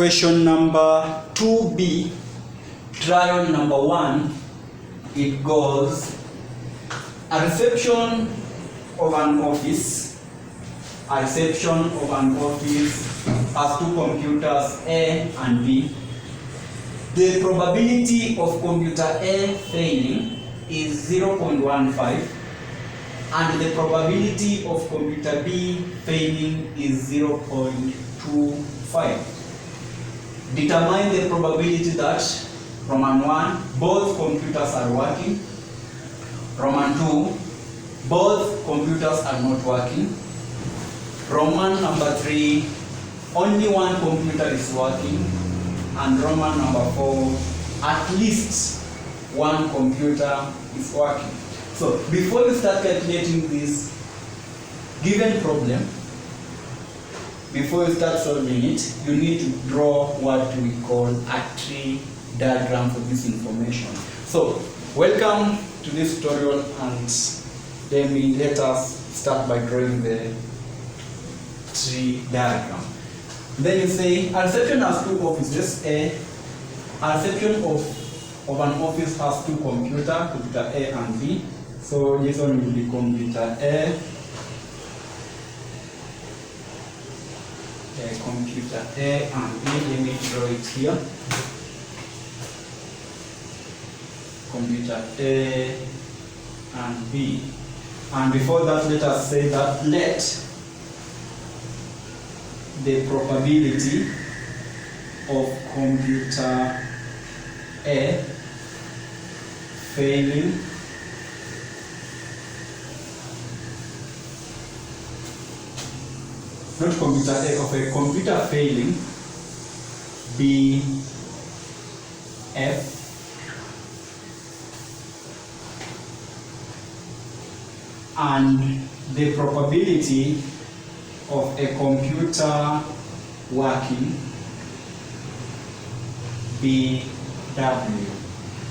question number 2B, trial number 1, it goes, a reception of an office has two computers A and B. The probability of computer A failing is 0.15 and the probability of computer B failing is 0.25. Determine the probability that Roman 1, both computers are working. Roman 2, both computers are not working. Roman number 3, only one computer is working. And Roman number 4, at least one computer is working. So before you start calculating this given problem, before you start solving it, you need to draw what we call a tree diagram for this information. So welcome to this tutorial, and let us start by drawing the tree diagram. Then you say a reception has two offices. A reception of an office has two computers, computer A and B. So this one will be computer A, computer A and B. Let me draw it here. Computer A and B. And before that, let us say that let the probability of computer A failing not computer A, of a computer failing be F, and the probability of a computer working be W.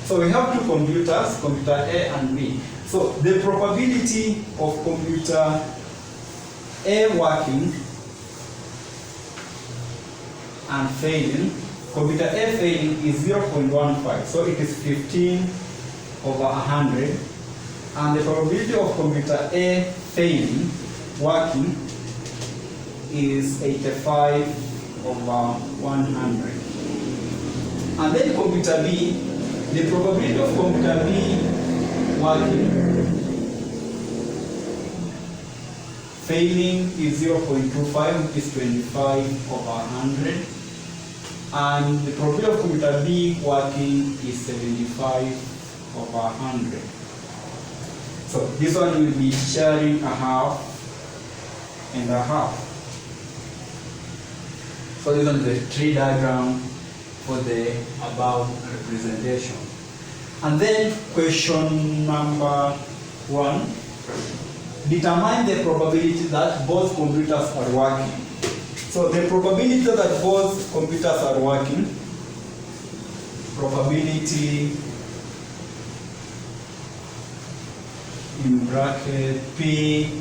So we have two computers, computer A and B. So the probability of computer A working and failing, computer A failing is 0.15. So it is 15 over 100. And the probability of computer A failing working is 85 over 100. And then computer B, the probability of computer B working failing is 0.25, which is 25 over 100. And the probability of computer B working is 75 over 100. So this one will be sharing a half and a half. So this one is the tree diagram for the above representation. And then question number 1, determine the probability that both computers are working. So the probability that both computers are working, probability in bracket P,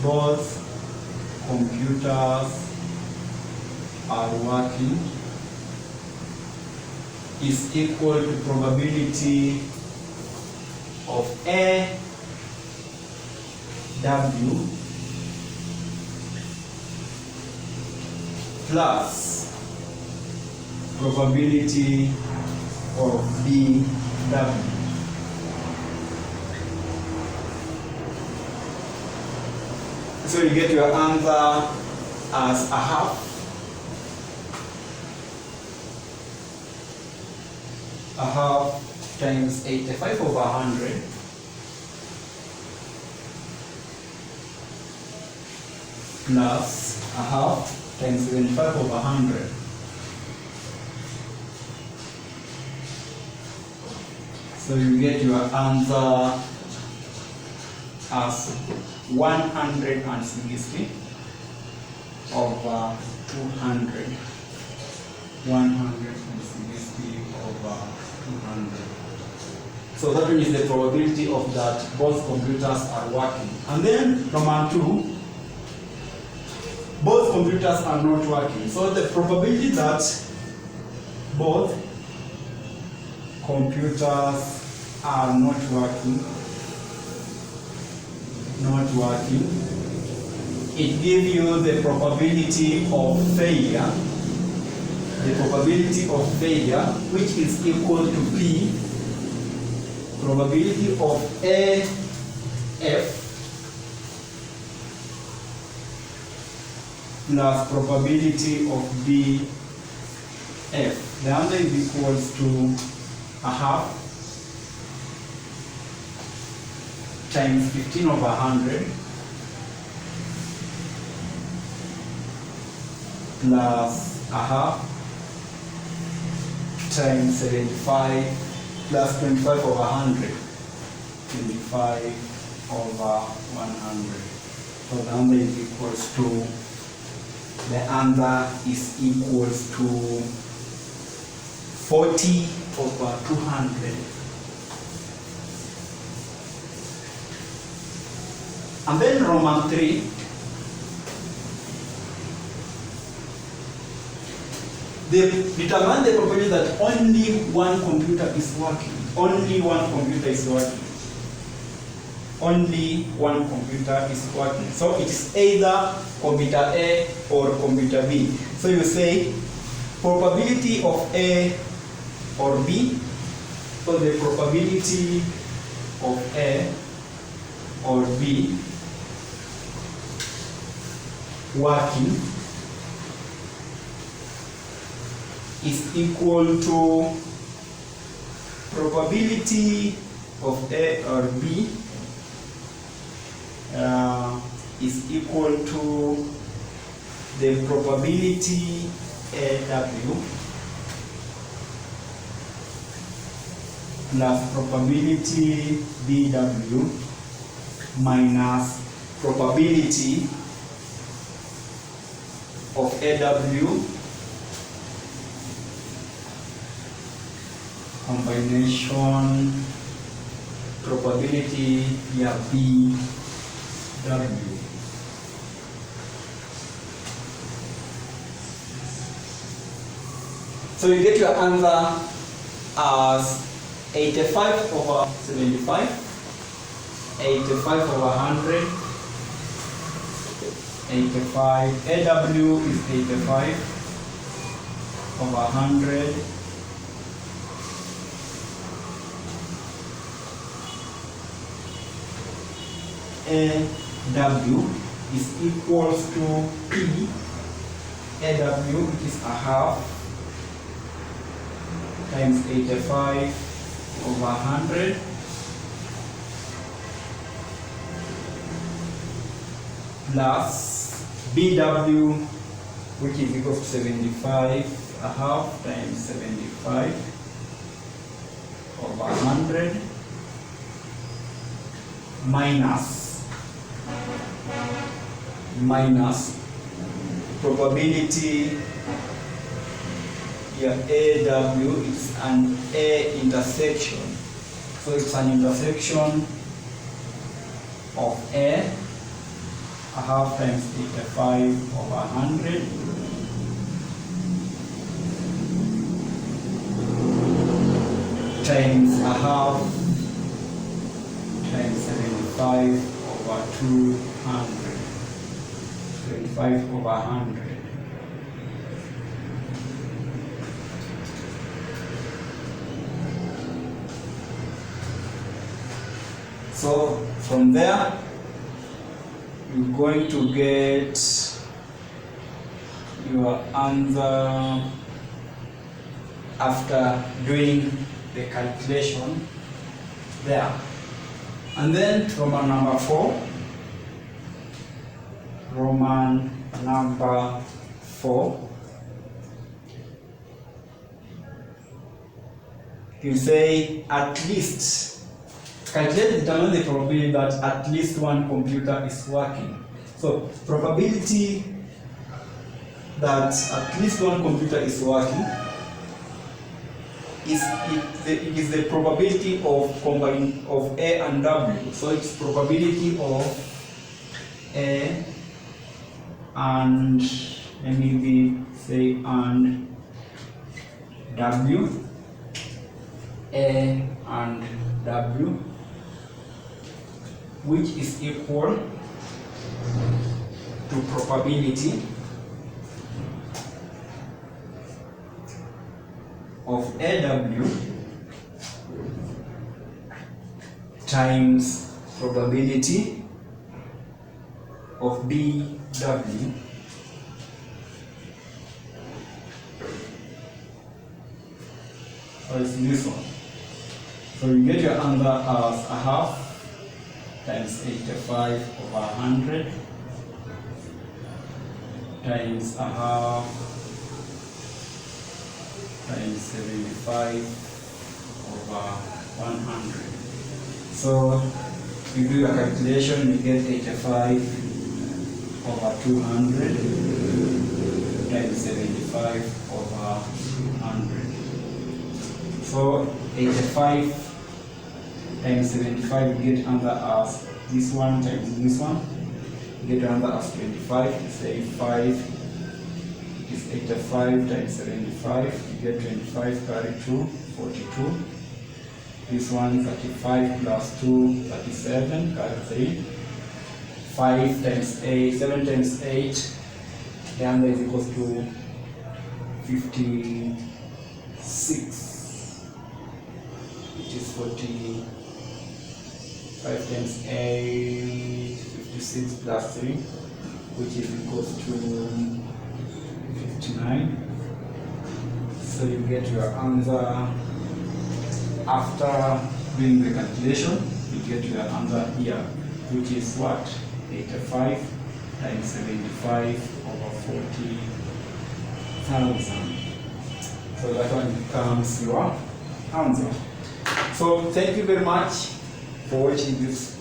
both computers are working, is equal to probability of A W plus probability of B W. So you get your answer as a half. A half times 85 over 100 plus a half times 75 over 100. So you get your answer as 160 over 200. 160 over 200. So that is the probability of that both computers are working. And then Roman 2, both computers are not working. So the probability that both computers are not working, it gives you the probability of failure. The probability of failure, which is equal to P, probability of AF plus probability of BF. The answer is equals to a half times 15 over 100 plus a half times 75 plus 25 over 100. 25 over 100. So the answer is equals to, the answer is equals to 40 over 200. And then Roman 3. They determine the probability that only one computer is working. Only one computer is working. Only one computer is working. So it is either computer A or computer B. So you say probability of A or B. So the probability of A or B working is equal to probability of A or B is equal to the probability AW plus probability BW minus probability of AW combination probability ya BW. So you get your answer as 85 over 75, 85 over 100, 85, AW is 85 over 100, AW is equals to P, AW, which is a half, times 85 over 100 plus BW, which is equal to 75, a half times 75 over 100 minus probability here AW is an A intersection. So it's an intersection of A half times 85 over 100 times a half times 75 over 200. 25 over 100. So from there, you're going to get your answer after doing the calculation there. And then Roman number 4. Roman number 4. You say at least. Calculate, determine the probability that at least one computer is working. So probability that at least one computer is working is it is the probability of A and W. So it's probability of A and maybe say and W, A and W, which is equal to probability of AW times probability of BW or is this one. So you get your answer as a half times 85 over 100 times a half times 75 over 100. So you do your calculation, you get 85 over 200 times 75 over 100. So 85 times 75, you get answer as this one times this one. You get answer as 25. Say 5 is 85 times 75. You get 25 carry 2, 42. This one 35 plus 2, 37, carry 3. 5 times 8, 7 times 8, the answer is equal to 56, which is 45 times 8, 56 plus 3, which is equal to 59. So you get your answer. After doing the calculation, you get your answer here, which is what? 85 times 75 over 40,000. So that one becomes your answer. So thank you very much for watching this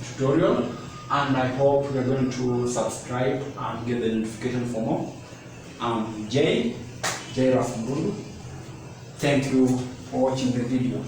tutorial, and I hope you are going to subscribe and get the notification for more. I'm Jay Rasmbulu. Thank you for watching the video.